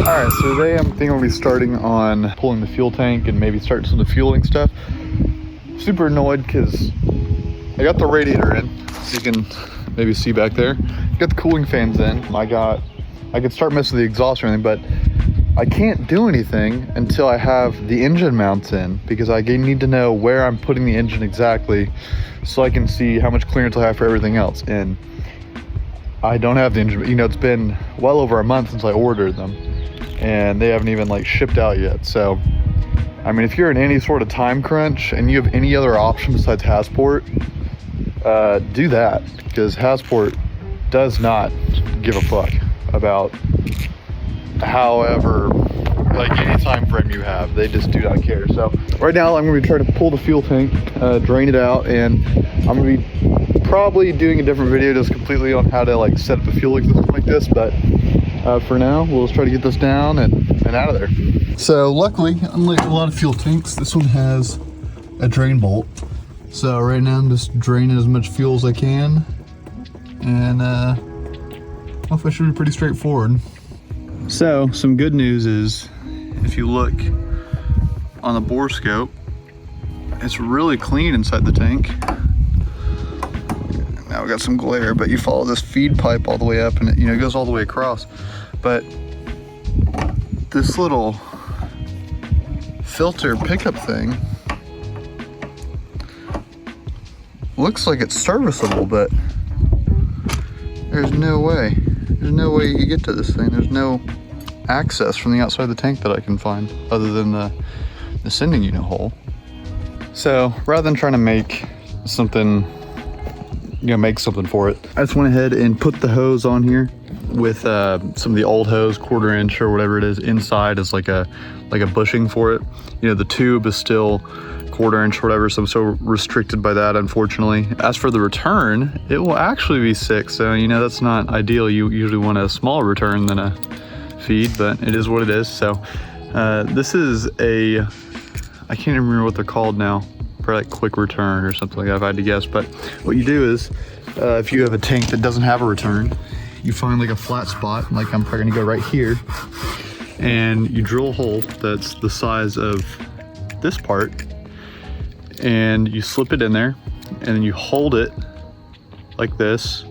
Alright, so today I'm thinking we'll be starting on pulling the fuel tank and maybe start some of the fueling stuff. Super annoyed because I got the radiator in, so you can maybe see back there. Got the cooling fans in. I could start messing with the exhaust or anything, but I can't do anything until I have the engine mounts in, because I need to know where I'm putting the engine exactly so I can see how much clearance I have for everything else. And I don't have the engine, it's been well over a month since I ordered them, and they haven't even like shipped out yet. So, I mean, if you're in any sort of time crunch and you have any other option besides Hasport, do that, because Hasport does not give a fuck about however, like, any time frame you have. They just do not care. So right now I'm going to be trying to pull the fuel tank, drain it out, and I'm going to be probably doing a different video just completely on how to like set up a fueling system like this. But for now, we'll just try to get this down and out of there. So luckily, unlike a lot of fuel tanks, this one has a drain bolt. So right now I'm just draining as much fuel as I can, and hopefully it should be pretty straightforward. So some good news is, if you look on the bore scope, it's really clean inside the tank. Now we got some glare, but you follow this feed pipe all the way up and it goes all the way across. But this little filter pickup thing looks like it's serviceable, but there's no way you get to this thing. There's no access from the outside of the tank that I can find other than the sending unit hole. So rather than trying to make something, make something for it, I just went ahead and put the hose on here with some of the old hose, 1/4 inch or whatever it is. Inside is like a bushing for it. The tube is still 1/4 inch or whatever, so I'm so restricted by that, unfortunately. As for the return, it will actually be 6, so that's not ideal. You usually want a smaller return than a feed, but it is what it is. So this is I can't even remember what they're called now, probably like quick return or something like that if I had to guess. But what you do is, if you have a tank that doesn't have a return, you find like a flat spot, like I'm probably gonna go right here, and you drill a hole that's the size of this part, and you slip it in there, and then you hold it like this,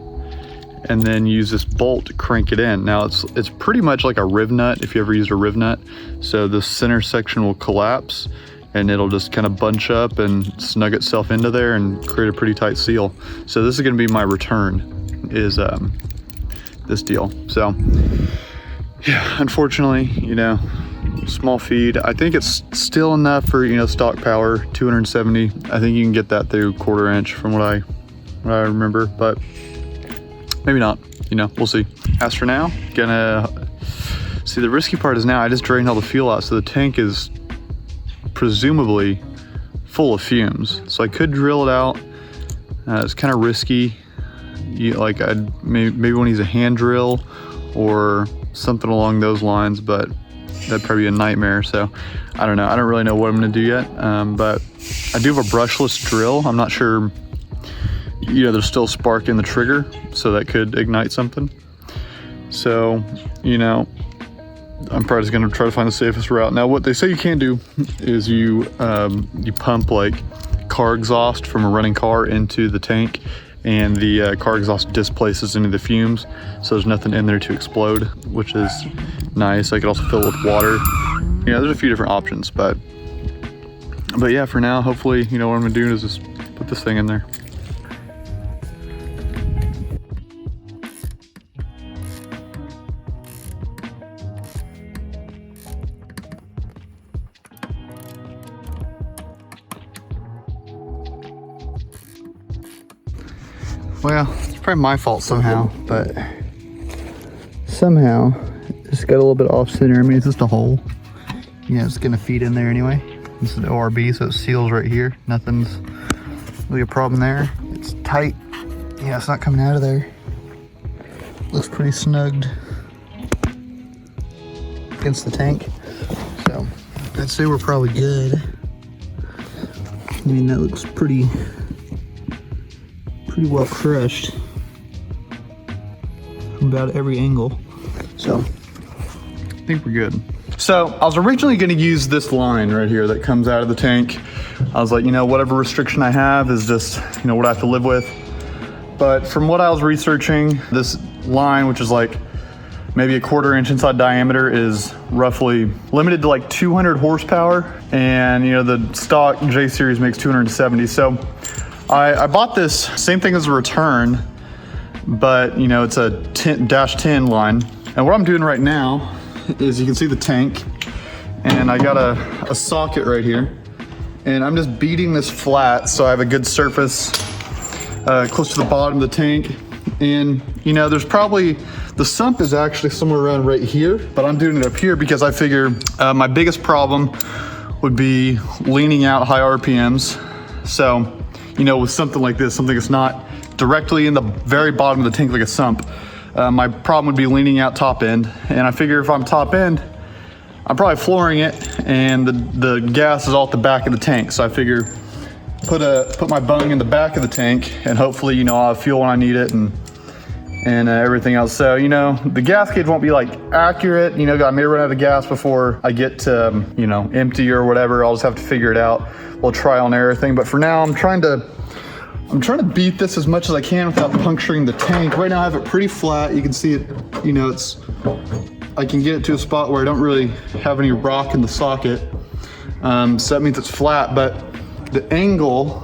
and then use this bolt to crank it in. Now it's pretty much like a riv nut, if you ever used a riv nut. So the center section will collapse, and it'll just kind of bunch up and snug itself into there and create a pretty tight seal. So this is gonna be my return, is this deal. So yeah, unfortunately, small feed. I think it's still enough for stock power, 270. I think you can get that through 1/4 inch from what I remember, but maybe not. We'll see. As for now, gonna see, the risky part is now I just drained all the fuel out, so the tank is presumably full of fumes. So I could drill it out. It's kind of risky. I'd maybe want to use a hand drill or something along those lines, but that'd probably be a nightmare. So I don't know. I don't really know what I'm gonna do yet, but I do have a brushless drill. I'm not sure, there's still spark in the trigger, so that could ignite something. So, I'm probably just gonna try to find the safest route. Now, what they say you can do is you pump like car exhaust from a running car into the tank, and the car exhaust displaces into the fumes, so there's nothing in there to explode, which is nice. I could also fill it with water. There's a few different options, but yeah, for now, hopefully, what I'm gonna do is just put this thing in there. Well, it's probably my fault somehow, but somehow it's got a little bit off center. I mean, it's just a hole. It's gonna feed in there anyway. This is ORB, so it seals right here. Nothing's really a problem there. It's tight. It's not coming out of there. Looks pretty snugged against the tank. So I'd say we're probably good. I mean, that looks pretty well crushed from about every angle. So think we're good. So I was originally going to use this line right here that comes out of the tank. I was like, you know, whatever restriction I have is just, you know, what I have to live with. But from what I was researching, this line, which is like maybe a 1/4 inch inside diameter, is roughly limited to like 200 horsepower. And you know, the stock J series makes 270. So I bought this, same thing as a return, but you know, it's a -10 line. And what I'm doing right now is, you can see the tank, and I got a socket right here, and I'm just beating this flat so I have a good surface close to the bottom of the tank. And you know, there's probably, the sump is actually somewhere around right here, but I'm doing it up here because I figure my biggest problem would be leaning out high RPMs. So, you know, with something like this, something that's not directly in the very bottom of the tank like a sump, my problem would be leaning out top end. And I figure if I'm top end, I'm probably flooring it, and the gas is all at the back of the tank. So I figure put my bung in the back of the tank, and hopefully, you know, I'll have fuel when I need it, and everything else. So, you know, the gas gauge won't be like accurate. You know, I may run out of gas before I get to, you know, empty or whatever. I'll just have to figure it out. We'll trial and error thing. But for now, I'm trying to beat this as much as I can without puncturing the tank. Right now I have it pretty flat. You can see it, you know, I can get it to a spot where I don't really have any rock in the socket. So that means it's flat, but the angle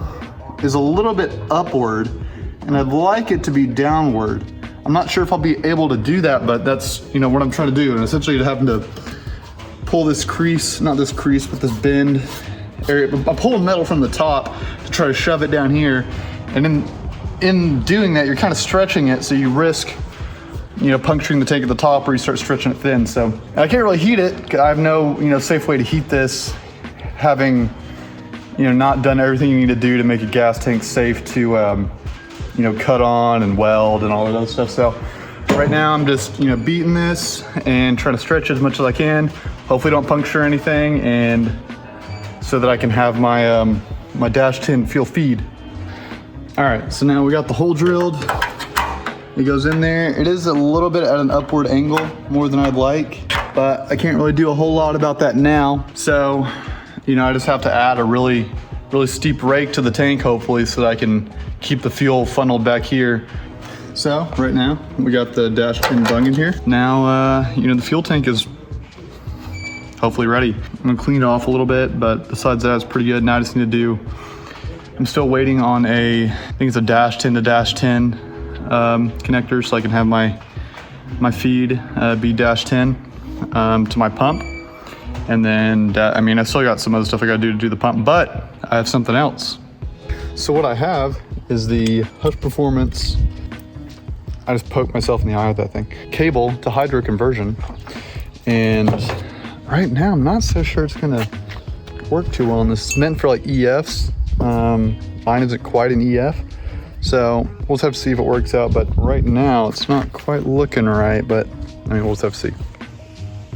is a little bit upward, and I'd like it to be downward. I'm not sure if I'll be able to do that, but that's, you know, what I'm trying to do. And essentially having to pull this crease, not this crease, but this bend area. I'm pulling metal from the top to try to shove it down here. And in doing that, you're kind of stretching it, so you risk, you know, puncturing the tank at the top, or you start stretching it thin. So I can't really heat it. I have no, you know, safe way to heat this, having, you know, not done everything you need to do to make a gas tank safe to, you know, cut on and weld and all of that stuff. So right now I'm just, you know, beating this and trying to stretch as much as I can. Hopefully don't puncture anything, and so that I can have my my -10 fuel feed. All right, so now we got the hole drilled. It goes in there. It is a little bit at an upward angle, more than I'd like, but I can't really do a whole lot about that now. So, you know, I just have to add a really steep rake to the tank, hopefully, so that I can keep the fuel funneled back here. So right now we got the -10 bung in here. Now, you know, the fuel tank is hopefully ready. I'm gonna clean it off a little bit, but besides that, it's pretty good. Now I just need to do, I'm still waiting on I think it's a -10 to -10 connector, so I can have my feed be -10 to my pump. And then, I mean, I still got some other stuff I gotta do to do the pump, but I have something else. So what I have is the Hush Performance, I just poked myself in the eye with that thing, cable to hydro conversion. And right now, I'm not so sure it's gonna work too well on this. It's meant for like EFs. Mine isn't quite an EF. So we'll just have to see if it works out. But right now, it's not quite looking right, but I mean, we'll just have to see.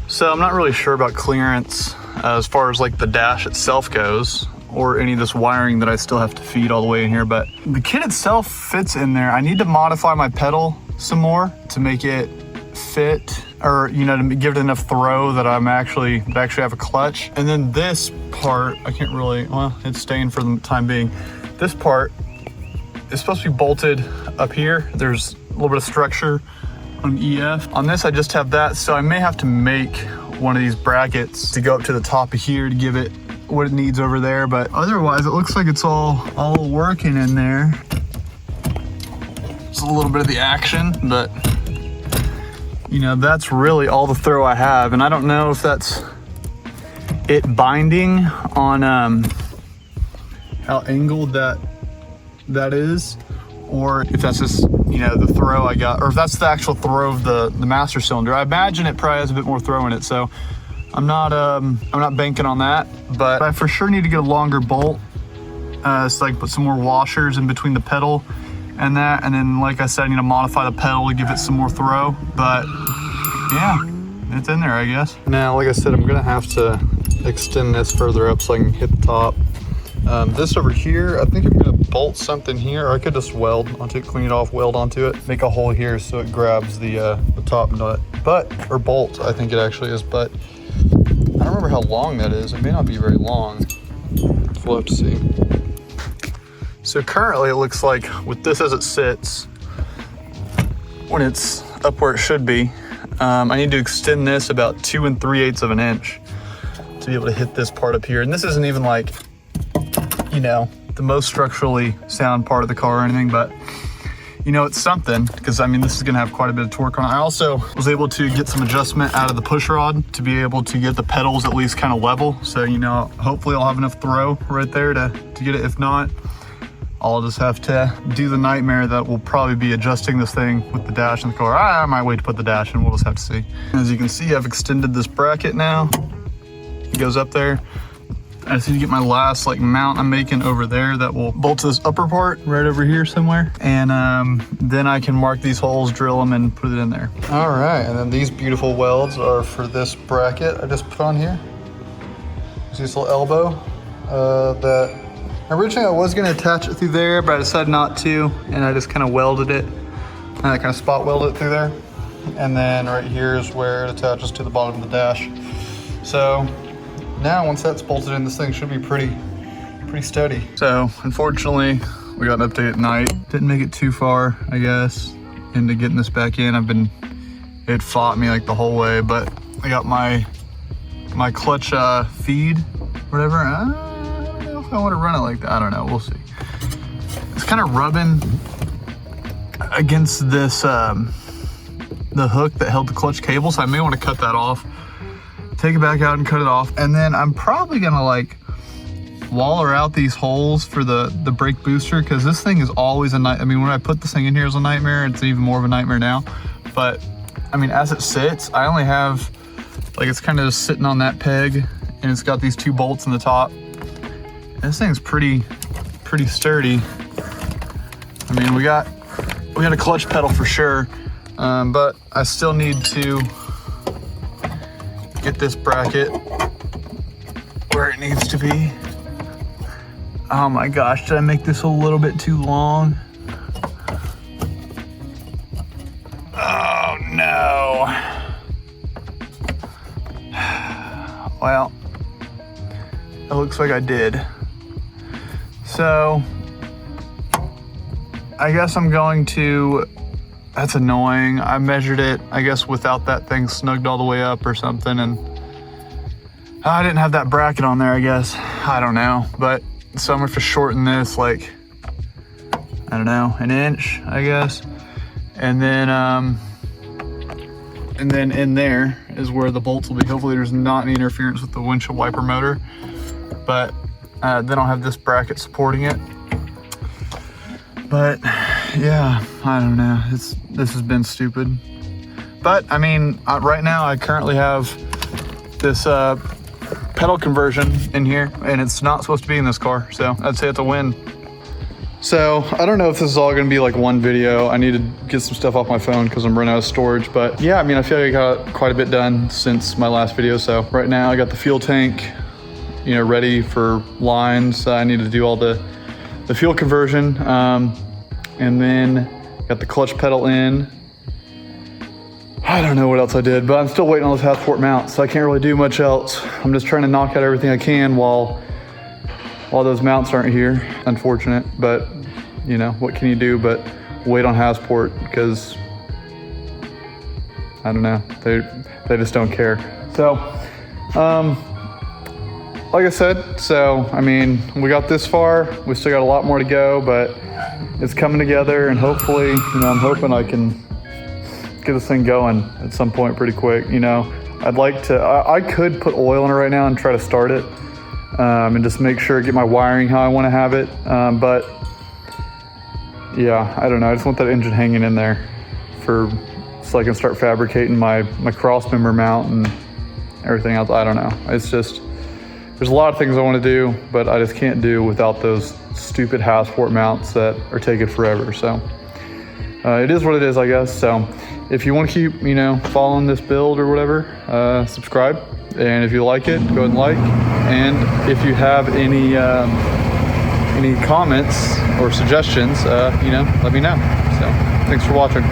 So I'm not really sure about clearance as far as like the dash itself goes, or any of this wiring that I still have to feed all the way in here, but the kit itself fits in there. I need to modify my pedal some more to make it fit, or, you know, to give it enough throw that I actually have a clutch. And then this part, I can't really, well, it's staying for the time being. This part is supposed to be bolted up here. There's a little bit of structure on EF. On this, I just have that, so I may have to make one of these brackets to go up to the top of here to give it what it needs over there. But otherwise, it looks like it's all working in there. It's a little bit of the action, but you know, that's really all the throw I have. And I don't know if that's it binding on how angled that is, or if that's just, you know, the throw I got, or if that's the actual throw of the master cylinder. I imagine it probably has a bit more throw in it, so I'm not banking on that, but I for sure need to get a longer bolt, so I can put some more washers in between the pedal and that, and then, like I said, I need to modify the pedal to give it some more throw. But yeah, it's in there, I guess. Now, like I said, I'm gonna have to extend this further up so I can hit the top. This over here, I think I'm gonna bolt something here, or I could just weld onto it, clean it off, weld onto it, make a hole here so it grabs the top nut. Or bolt, I think it actually is, but I don't remember how long that is. It may not be very long. We'll have to see. So currently it looks like with this as it sits, when it's up where it should be, I need to extend this about 2 3/8 of an inch to be able to hit this part up here. And this isn't even like, you know, the most structurally sound part of the car or anything, but you know, it's something, because I mean, this is gonna have quite a bit of torque on it. I also was able to get some adjustment out of the push rod to be able to get the pedals at least kind of level. So, you know, hopefully I'll have enough throw right there to get it. If not, I'll just have to do the nightmare that will probably be adjusting this thing with the dash in the car. I might wait to put the dash in, we'll just have to see. As you can see, I've extended this bracket now. It goes up there. I just need to get my last like mount I'm making over there that will bolt to this upper part right over here somewhere. And then I can mark these holes, drill them, and put it in there. All right, and then these beautiful welds are for this bracket I just put on here. See this little elbow that originally I was gonna attach it through there, but I decided not to, and I just kind of welded it. And I kind of spot welded it through there. And then right here is where it attaches to the bottom of the dash. So now once that's bolted in, this thing should be pretty steady. So unfortunately, we got an update at night. Didn't make it too far, I guess, into getting this back in. It fought me like the whole way, but I got my clutch feed, whatever. I don't know if I want to run it like that. I don't know, we'll see. It's kind of rubbing against this, the hook that held the clutch cable, so I may want to cut that off, take it back out and cut it off. And then I'm probably gonna like waller out these holes for the brake booster, because this thing is always a night. I mean, when I put this thing in here, it was a nightmare. It's even more of a nightmare now. But I mean, as it sits, I only have, like, it's kind of just sitting on that peg, and it's got these 2 bolts in the top. And this thing's pretty sturdy. I mean, we got a clutch pedal for sure, but I still need to get this bracket where it needs to be. Oh my gosh, did I make this a little bit too long? Oh no. Well, it looks like I did. So, I guess I'm going to, that's annoying. I measured it, I guess, without that thing snugged all the way up or something, and I didn't have that bracket on there, I guess. I don't know, but so I'm gonna have to shorten this like, I don't know, an inch, I guess. And then in there is where the bolts will be. Hopefully there's not any interference with the windshield wiper motor, but then I'll have this bracket supporting it. But yeah, I don't know, this has been stupid. But I mean, right now I currently have this pedal conversion in here, and it's not supposed to be in this car, so I'd say it's a win. So I don't know if this is all gonna be like one video. I need to get some stuff off my phone because I'm running out of storage. But yeah, I mean, I feel like I got quite a bit done since my last video. So right now I got the fuel tank, you know, ready for lines. I need to do all the fuel conversion, and then got the clutch pedal in. I don't know what else I did, but I'm still waiting on those Passport mounts, so I can't really do much else. I'm just trying to knock out everything I can while those mounts aren't here. Unfortunate, but you know, what can you do but wait on Passport, because I don't know, they just don't care. So like I said, so I mean, we got this far, we still got a lot more to go, but it's coming together, and hopefully, you know, I'm hoping I can get this thing going at some point pretty quick. You know, I'd like to, I could put oil in it right now and try to start it, and just make sure, get my wiring how I want to have it, but yeah, I don't know, I just want that engine hanging in there so I can start fabricating my cross member mount and everything else. I don't know, it's just, there's a lot of things I want to do, but I just can't do without those stupid Passport mounts that are taking forever. So it is what it is, I guess. So if you want to keep, you know, following this build or whatever, subscribe. And if you like it, go ahead and like. And if you have any any comments or suggestions, you know, let me know. So thanks for watching.